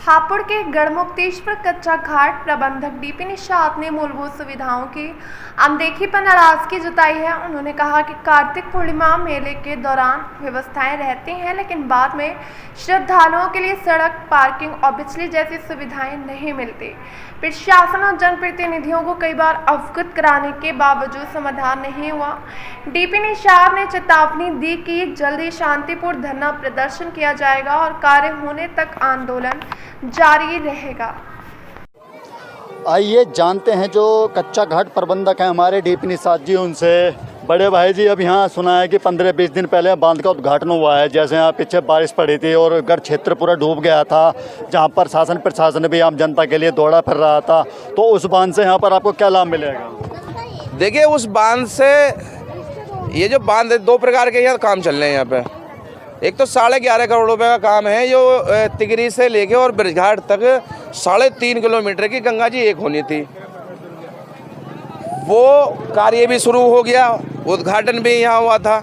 हापुड़ के गढ़मुक्तेश्वर कच्चा घाट प्रबंधक डीपी निषाद ने मूलभूत सुविधाओं की अनदेखी पर नाराजगी जताई है। उन्होंने कहा कि कार्तिक पूर्णिमा मेले के दौरान व्यवस्थाएं रहती हैं, लेकिन बाद में श्रद्धालुओं के लिए सड़क, पार्किंग और बिजली जैसी सुविधाएं नहीं मिलती। प्रशासन और जनप्रतिनिधियों को कई बार अवगत कराने के बावजूद समाधान नहीं हुआ। डीपी निषाद ने चेतावनी दी कि जल्दी शांतिपूर्ण धरना प्रदर्शन किया जाएगा और कार्य होने तक आंदोलन जारी रहेगा। आइए जानते हैं जो कच्चा घाट प्रबंधक हैं हमारे डीपी निषाद जी, उनसे। बड़े भाई जी, अब यहाँ सुना है कि 15-20 दिन पहले बांध का उद्घाटन हुआ है। जैसे यहाँ पीछे बारिश पड़ी थी और गढ़ क्षेत्र पूरा डूब गया था, जहाँ पर शासन प्रशासन भी आम जनता के लिए दौड़ा फिर रहा था, तो उस बांध से यहाँ पर आपको क्या लाभ मिलेगा? देखिए, उस बांध से ये जो बांध, दो प्रकार के यहाँ काम चल रहे हैं यहाँ पे। एक तो 11.5 करोड़ रुपए का काम है जो तिगरी से लेके और ब्रिजघाट तक 3.5 किलोमीटर की गंगा जी एक होनी थी। वो कार्य भी शुरू हो गया, उद्घाटन भी यहाँ हुआ था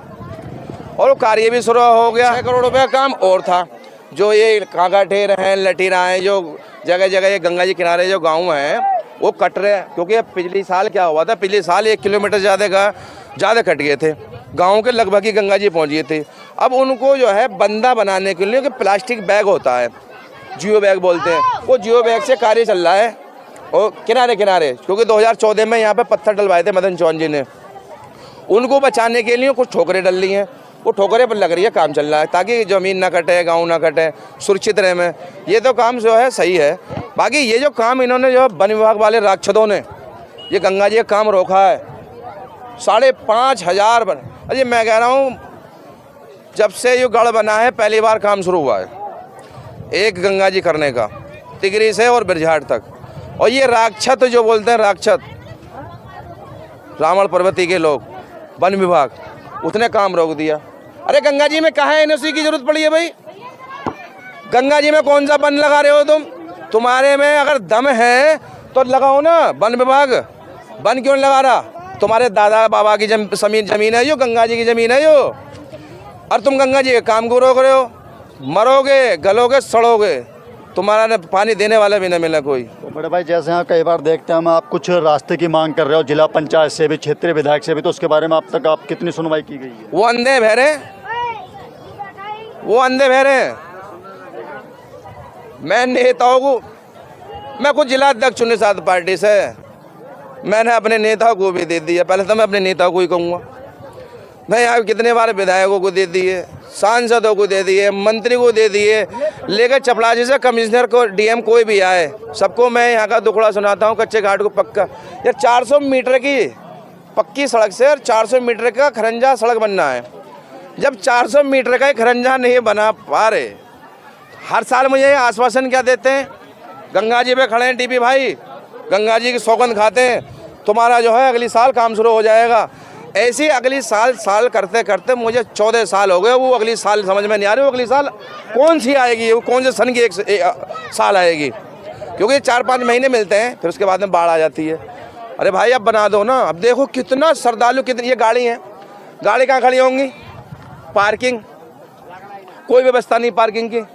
और कार्य भी शुरू हो गया। 6 करोड़ रुपए का काम और था, जो ये कांगा ठेर हैं, लटीरा हैं, जो जगह जगह ये गंगा जी किनारे जो गाँव हैं वो कट रहे हैं। क्योंकि पिछली साल क्या हुआ था, पिछले साल 1 किलोमीटर ज़्यादा कट गए थे, गाँव के लगभग ही गंगा जी पहुँच गए थे। अब उनको जो है बंदा बनाने के लिए कि प्लास्टिक बैग होता है, जियो बैग बोलते हैं, वो जियो बैग से कार्य चल रहा है और किनारे क्योंकि 2014 में यहाँ पे पत्थर डलवाए थे मदन चौहान जी ने, उनको बचाने के लिए कुछ ठोकरें डल रही हैं, वो ठोकरें पर लग रही है, काम चल रहा है ताकि ज़मीन ना कटे, गाँव ना कटे, सुरक्षित रहे में। ये तो काम जो है सही है। बाकी ये जो काम इन्होंने जो वन विभाग वाले राक्षसों ने ये गंगा जी का काम रोका है, 5,500 अरे मैं कह रहा हूँ, जब से ये गढ़ बना है पहली बार काम शुरू हुआ है एक गंगा जी करने का, तिगरी से और ब्रिजघाट तक। और ये राक्षस जो बोलते हैं, राक्षस रावण पर्वती के लोग, वन विभाग, उसने काम रोक दिया। अरे गंगा जी में कहाँ एनओसी की जरूरत पड़ी है भाई? गंगा जी में कौन सा वन लगा रहे हो तुम? तुम्हारे में अगर दम है तो लगाओ ना वन विभाग। वन क्यों लगा रहा? तुम्हारे दादा बाबा की जमीन है, यो गंगा जी की ज़मीन है यो, और तुम गंगा जी के काम को रोक रहे हो। मरोगे, गलोगे, सड़ोगे, तुम्हारा न पानी देने वाला भी न मिला कोई। तो बड़े भाई, जैसे यहाँ कई बार देखते हैं हम, आप कुछ रास्ते की मांग कर रहे हो जिला पंचायत से भी, क्षेत्रीय विधायक से भी, तो उसके बारे में अब तक आप कितनी सुनवाई की गई है? वो अंधे बहरे मैं नेताओं को, मैं कुछ जिला अध्यक्ष हूँ निषाद पार्टी से, मैंने अपने नेताओं को भी दे दिया। पहले तो मैं अपने नेताओं को ही कहूँगा, मैं यहाँ कितने बार विधायकों को दे दिए, सांसदों को दे दिए, मंत्री को दे दिए, लेकर चपलाजी से कमिश्नर को, डीएम कोई भी आए, सबको मैं यहाँ का दुखड़ा सुनाता हूँ। कच्चे घाट को पक्का, यार 400 मीटर की पक्की सड़क से 400 मीटर का खरंजा सड़क बनना है। जब 400 मीटर का खरंजा नहीं बना पा रहे, हर साल मुझे आश्वासन क्या देते हैं, गंगा जी पे खड़े हैं डीपी भाई, गंगा जी की सौगंध खाते हैं, तुम्हारा जो है अगली साल काम शुरू हो जाएगा। ऐसे अगली साल करते करते मुझे 14 साल हो गए। वो अगली साल समझ में नहीं आ रही, वो अगली साल कौन सी आएगी, वो कौन से सन की एक साल आएगी? क्योंकि 4-5 महीने मिलते हैं, फिर उसके बाद में बाढ़ आ जाती है। अरे भाई अब बना दो ना। अब देखो कितना श्रद्धालु, कितनी ये गाड़ी है, गाड़ी कहाँ खड़ी होंगी? पार्किंग, कोई व्यवस्था नहीं पार्किंग की।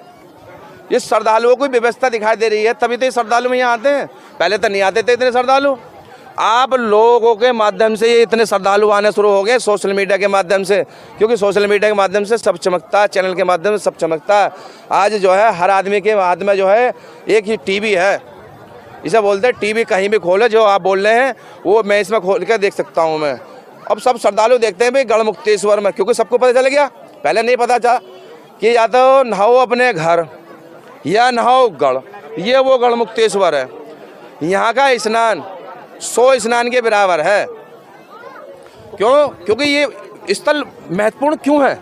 ये श्रद्धालुओं को व्यवस्था दिखाई दे रही है, तभी तो ये श्रद्धालु यहाँ आते हैं, पहले तो नहीं आते थे इतने श्रद्धालु। आप लोगों के माध्यम से ये इतने श्रद्धालु आने शुरू हो गए, सोशल मीडिया के माध्यम से, क्योंकि सोशल मीडिया के माध्यम से सब चमकता है, चैनल के माध्यम से सब चमकता है। आज जो है हर आदमी के हाथ में जो है एक ही टीवी है, इसे बोलते हैं टीवी, कहीं भी खोले जो आप बोल रहे हैं वो मैं इसमें खोल कर देख सकता हूँ मैं। अब सब श्रद्धालु देखते हैं भाई गढ़मुक्तेश्वर में, क्योंकि सबको पता चल गया, पहले नहीं पता था कि या तो नहाओ अपने घर या नहाओ गढ़, ये वो गढ़मुक्तेश्वर है। यहाँ का स्नान 100 स्नान के बराबर है। क्यों? क्योंकि ये स्थल महत्वपूर्ण क्यों है?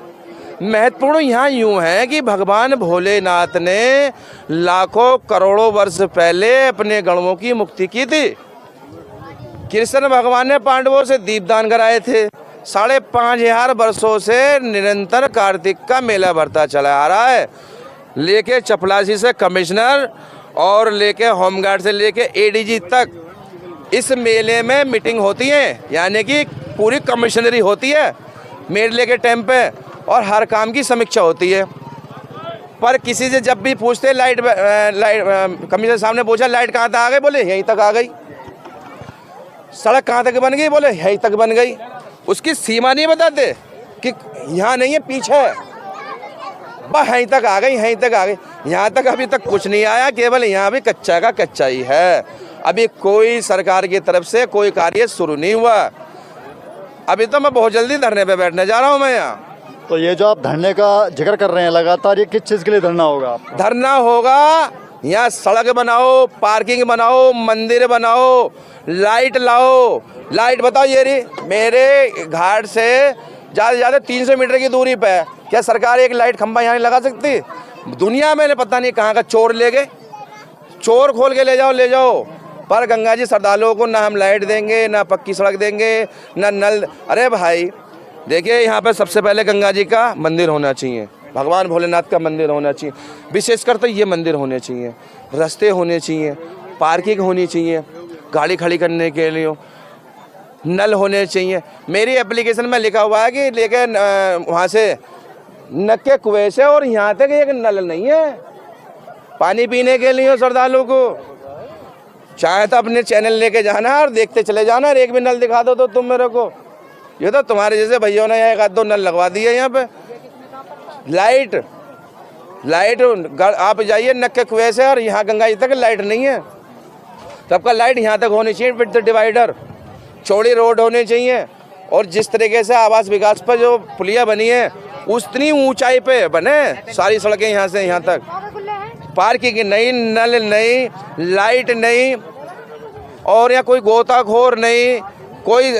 महत्वपूर्ण यहाँ यूँ है कि भगवान भोलेनाथ ने लाखों करोड़ों वर्ष पहले अपने गणों की मुक्ति की थी। कृष्ण भगवान ने पांडवों से दीपदान कराए थे। 5,500 वर्षों से निरंतर कार्तिक का मेला भरता चला आ रहा है। लेके चपलासी से कमिश्नर और लेके होमगार्ड से लेके एडीजी तक इस मेले में मीटिंग होती है, यानी कि पूरी कमिश्नरी होती है मेले के टाइम पे, और हर काम की समीक्षा होती है। पर किसी से जब भी पूछते लाइट कमिश्नर साहब ने पूछा लाइट कहाँ तक आ गई, बोले यहीं तक आ गई। सड़क कहाँ तक बन गई, बोले यहीं तक बन गई। उसकी सीमा नहीं बताते कि यहाँ नहीं है, पीछे है, बस यहीं तक आ गई, यहीं तक आ गई। यहाँ तक अभी तक कुछ नहीं आया, केवल यहाँ भी कच्चा का कच्चा ही है। अभी कोई सरकार की तरफ से कोई कार्य शुरू नहीं हुआ। अभी तो मैं बहुत जल्दी धरने पे बैठने जा रहा हूँ मैं यहाँ। तो ये जो आप धरने का जिक्र कर रहे हैं लगातार, ये किस चीज़ के लिए धरना होगा? धरना होगा यहाँ, सड़क बनाओ, पार्किंग बनाओ, मंदिर बनाओ, लाइट लाओ। लाइट बताओ, ये रही मेरे घाट से ज़्यादा से ज़्यादा 300 मीटर की दूरी पे है। क्या सरकार एक लाइट खंभा यहाँ नहीं लगा सकती? दुनिया में पता नहीं कहाँ का चोर ले गए, चोर खोल के ले जाओ ले जाओ। पर गंगा जी श्रद्धालुओं को ना हम लाइट देंगे, ना पक्की सड़क देंगे, ना नल। अरे भाई देखिए, यहाँ पे सबसे पहले गंगा जी का मंदिर होना चाहिए, भगवान भोलेनाथ का मंदिर होना चाहिए, विशेषकर तो ये मंदिर होने चाहिए, रास्ते होने चाहिए, पार्किंग होनी चाहिए, गाड़ी खड़ी करने के लिए नल होने चाहिए। मेरी एप्लीकेशन में लिखा हुआ है कि लेके वहाँ से नक्के कुएं से और यहाँ तक एक नल नहीं है पानी पीने के लिए श्रद्धालुओं को। चाहे तो अपने चैनल लेके जाना और देखते चले जाना, और एक भी नल दिखा दो तो तुम मेरे को। ये तो तुम्हारे जैसे भैया ने एक आध दो नल लगवा दिए यहाँ पे। लाइट आप जाइए नक्के कुएं से और यहाँ गंगा जी तक लाइट नहीं है। सबका लाइट यहाँ तक होनी चाहिए विद डिवाइडर, चौड़ी रोड होनी चाहिए। और जिस तरीके से आवास विकास पर जो पुलिया बनी है उतनी ऊंचाई पे बने सारी सड़कें, यहाँ से यहाँ तक। पार्किंग नहीं, नल नहीं, लाइट नहीं, और यहाँ कोई गोताखोर नहीं, कोई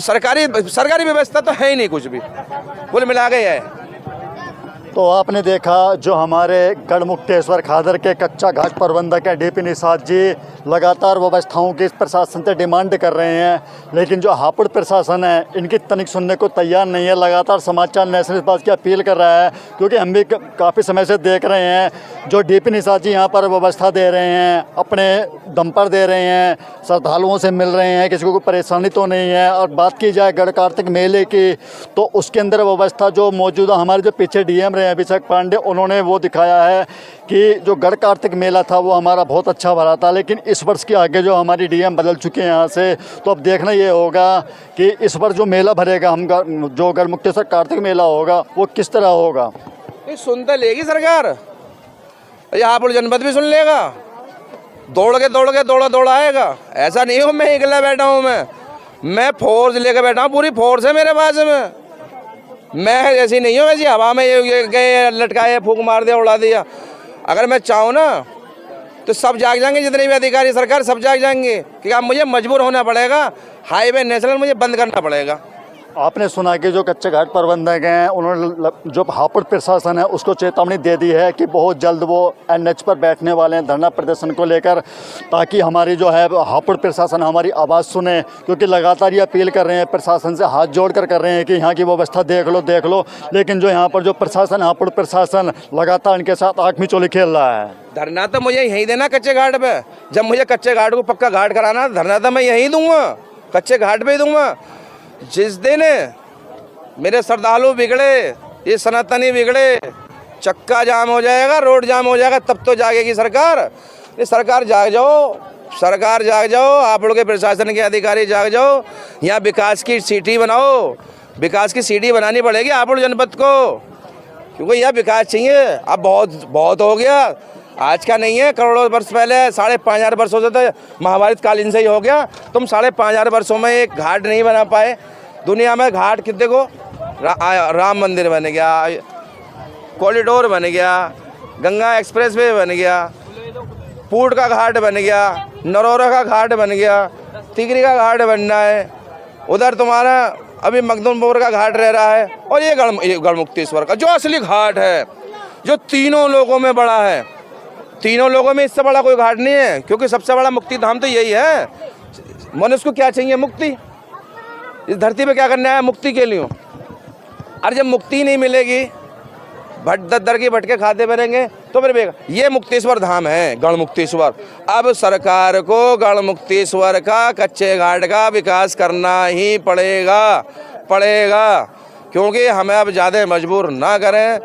सरकारी व्यवस्था तो है ही नहीं, कुछ भी कुल मिला के है। तो आपने देखा जो हमारे गढ़मुक्तेश्वर खादर के कच्चा घाट प्रबंधक है डीपी निषाद जी लगातार व्यवस्थाओं की इस प्रशासन से डिमांड कर रहे हैं, लेकिन जो हापुड़ प्रशासन है इनकी तनिक सुनने को तैयार नहीं है। लगातार समाचार नेशनल इस बात की अपील कर रहा है, क्योंकि हम भी काफ़ी समय से देख रहे हैं जो डीपी निषाद जी यहाँ पर व्यवस्था दे रहे हैं, अपने दम पर दे रहे हैं, श्रद्धालुओं से मिल रहे हैं, किसी को कोई परेशानी तो नहीं है। और बात की जाए गढ़ कार्तिक मेले की, तो उसके अंदर व्यवस्था जो मौजूदा हमारे जो पीछे डीएम रहे अभिषेक पांडे, उन्होंने वो दिखाया है कि जो गढ़ कार्तिक मेला था वो हमारा बहुत अच्छा भरा था। लेकिन इस वर्ष के आगे जो हमारी डीएम बदल चुके हैं यहाँ से, तो अब देखना ये होगा कि इस वर्ष जो मेला भरेगा हम जो गढ़मुक्तेश्वर कार्तिक मेला होगा वो किस तरह होगा। ये सुन तो लेगी सरकार, यहाँ पर जनपद भी सुन लेगा, दौड़ा आएगा। ऐसा नहीं हो मैं अकेला बैठा हूँ, मैं फोर्स लेकर बैठा हूँ, पूरी फोर्स है मेरे पास में। मैं ऐसी नहीं हूँ वैसी हवा में ये गए लटकाए फूंक मार दिया उड़ा दिया। अगर मैं चाहूँ ना तो सब जाग जाएंगे, जितने भी अधिकारी सरकार सब जाग जाएंगे कि अब मुझे मजबूर होना पड़ेगा, हाईवे नेशनल मुझे बंद करना पड़ेगा। आपने सुना कि जो कच्चे घाट प्रबंधक हैं उन्होंने जो हापुड़ प्रशासन है उसको चेतावनी दे दी है कि बहुत जल्द वो एनएच पर बैठने वाले हैं धरना प्रदर्शन को लेकर, ताकि हमारी जो है हापुड़ प्रशासन हमारी आवाज़ सुने। क्योंकि लगातार ये अपील कर रहे हैं, प्रशासन से हाथ जोड़ कर रहे हैं कि यहाँ की व्यवस्था देख लो, लेकिन जो यहाँ पर जो प्रशासन हापुड़ प्रशासन लगातार इनके साथ आँख में चोली खेल रहा है। धरना तो मुझे यहीं देना कच्चे घाट पे। जब मुझे कच्चे घाट को पक्का घाट कराना, धरना तो मैं यहीं दूंगा, कच्चे घाट पे ही दूंगा। जिस दिन मेरे श्रद्धालु बिगड़े, ये सनातनी बिगड़े, चक्का जाम हो जाएगा, रोड जाम हो जाएगा, तब तो जागेगी सरकार। ये सरकार जाग जाओ, आप लोग के प्रशासन के अधिकारी जाग जाओ। यहाँ विकास की सिटी बनाओ, विकास की सिटी बनानी पड़ेगी आप लोग जनपद को, क्योंकि यहाँ विकास चाहिए। अब बहुत हो गया, आज का नहीं है, करोड़ों वर्ष पहले 5,500 वर्षों से तो महाभारत कालीन से ही हो गया। तुम 5,500 वर्षों में एक घाट नहीं बना पाए। दुनिया में घाट कितने को, राम मंदिर बन गया, कॉरिडोर बन गया, गंगा एक्सप्रेस वे बन गया, पूट का घाट बन गया, नरोरा का घाट बन गया, तिगरी का घाट बनना है, उधर तुम्हारा अभी मखदूमपुर का घाट रह रहा है, और ये गढ़मुक्तेश्वर का जो असली घाट है, जो तीनों लोगों में बड़ा है। तीनों लोगों में इससे बड़ा कोई घाट नहीं है, क्योंकि सबसे बड़ा मुक्ति धाम तो यही है। मनुष्य को क्या चाहिए? मुक्ति। इस धरती पे क्या करना है? मुक्ति के लिए। अरे जब मुक्ति नहीं मिलेगी, दर की भटके खाते बनेंगे, तो फिर ये मुक्तेश्वर धाम है, गढ़मुक्तेश्वर। अब सरकार को गढ़मुक्तेश्वर का कच्चे घाट का विकास करना ही पड़ेगा, क्योंकि हमें अब ज़्यादा मजबूर ना करें।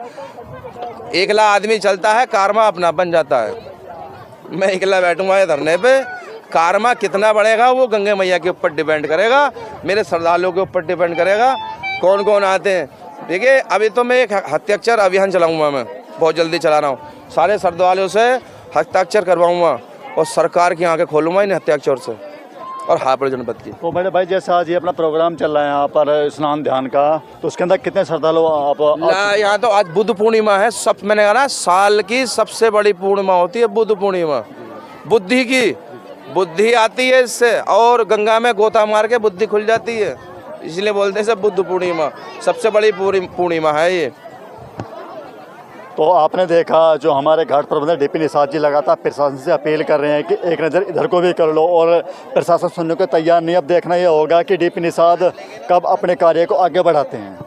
एकला आदमी चलता है, कारमा अपना बन जाता है। मैं अकेला बैठूंगा ये धरने पे, कारमा कितना बढ़ेगा वो गंगे मैया के ऊपर डिपेंड करेगा, मेरे श्रद्धालुओं के ऊपर डिपेंड करेगा, कौन कौन आते हैं। देखिए अभी तो मैं एक हस्ताक्षर अभियान चलाऊंगा, मैं बहुत जल्दी चला रहा हूँ, सारे श्रद्धालुओं से हस्ताक्षर करवाऊंगा और सरकार की आंखें खोलूंगा इन हस्ताक्षर से और हापुड़ जनपद की। तो बड़े भाई जैसे आज ये अपना प्रोग्राम चल रहा है यहाँ पर स्नान ध्यान का, तो उसके अंदर कितने श्रद्धालु आप यहाँ तो आज बुद्ध पूर्णिमा है, सब मैंने कहा ना साल की सबसे बड़ी पूर्णिमा होती है बुद्ध पूर्णिमा। बुद्धि की बुद्धि आती है इससे, और गंगा में गोता मार के बुद्धि खुल जाती है, इसलिए बोलते हैं सब बुद्ध पूर्णिमा, सबसे बड़ी पूर्णिमा है ये। तो आपने देखा जो हमारे घाट प्रबंधक डीपी निषाद जी लगातार प्रशासन से अपील कर रहे हैं कि एक नज़र इधर को भी कर लो, और प्रशासन सुनने को तैयार नहीं। अब देखना ये होगा कि डीपी निषाद कब अपने कार्य को आगे बढ़ाते हैं।